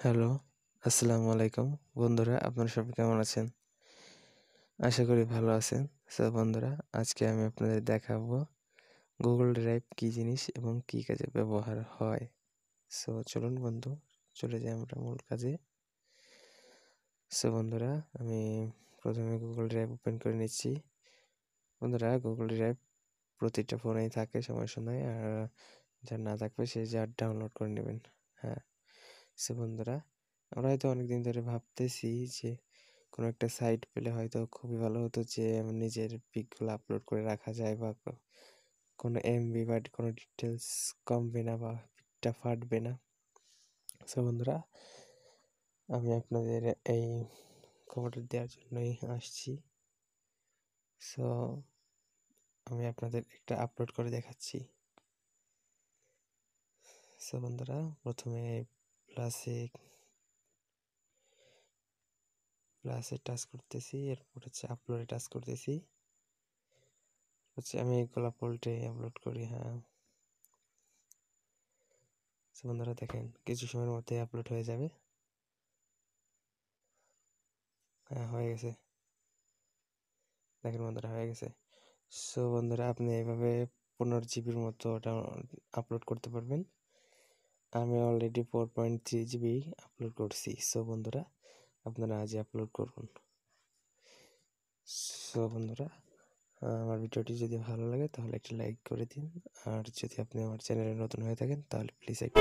Hello, আসসালামু আলাইকুম। বন্ধুরা, আপনারা সবাই কেমন আছেন? আশা করি ভালো আছেন। সো বন্ধুরা, আজকে আমি আপনাদের দেখাবো Google Drive কী জিনিস এবং কী কাজে ব্যবহার হয়। সো চলুন বন্ধু, চলে যাই আমরা মূল কাজে। সো বন্ধুরা, আমি প্রথমে Google Drive ওপেন করে নিচ্ছি। বন্ধুরা, Google Drive প্রতিটা ফোনেই থাকে সমস্যা নাই। আর যার না থাকবে সে যার ডাউনলোড করে নেবেন। হ্যাঁ, সো বন্ধুরা, আমরা হয়তো অনেকদিন ধরে ভাবতেছি যে কোনো একটা সাইট পেলে হয়তো খুবই ভালো হতো, যে নিজের পিকগুলো আপলোড করে রাখা যায় বা কোনো এমবি বা কোনো ডিটেলস কমবে না বা পিকটা ফাটবে না। সো বন্ধুরা, আমি আপনাদের এই খবরটা দেওয়ার জন্যই আসছি। সো আমি আপনাদের একটা আপলোড করে দেখাচ্ছি। সো বন্ধুরা, প্রথমে প্লাসে টাচ করতেছি, এরপর হচ্ছে আপলোডে টাচ করতেছি। আমি গোলাপ পোল্টে আপলোড করি। হ্যাঁ, সো বন্ধুরা দেখেন, কিছু সময়ের মধ্যে আপলোড হয়ে যাবে। হ্যাঁ, হয়ে গেছে। দেখেন বন্ধুরা, হয়ে গেছে। সো বন্ধুরা, আপনি এইভাবে 15 জিবির মতো ওটা আপলোড করতে পারবেন। আমি অলরেডি 4.3 জিবি আপলোড করছি। সো বন্ধুরা, আপনারা আজই আপলোড করুন। সো বন্ধুরা, আমার ভিডিওটি যদি ভালো লাগে তাহলে একটি লাইক করে দিন। আর যদি আপনি আমার চ্যানেলে নতুন হয়ে থাকেন তাহলে প্লিজ একটু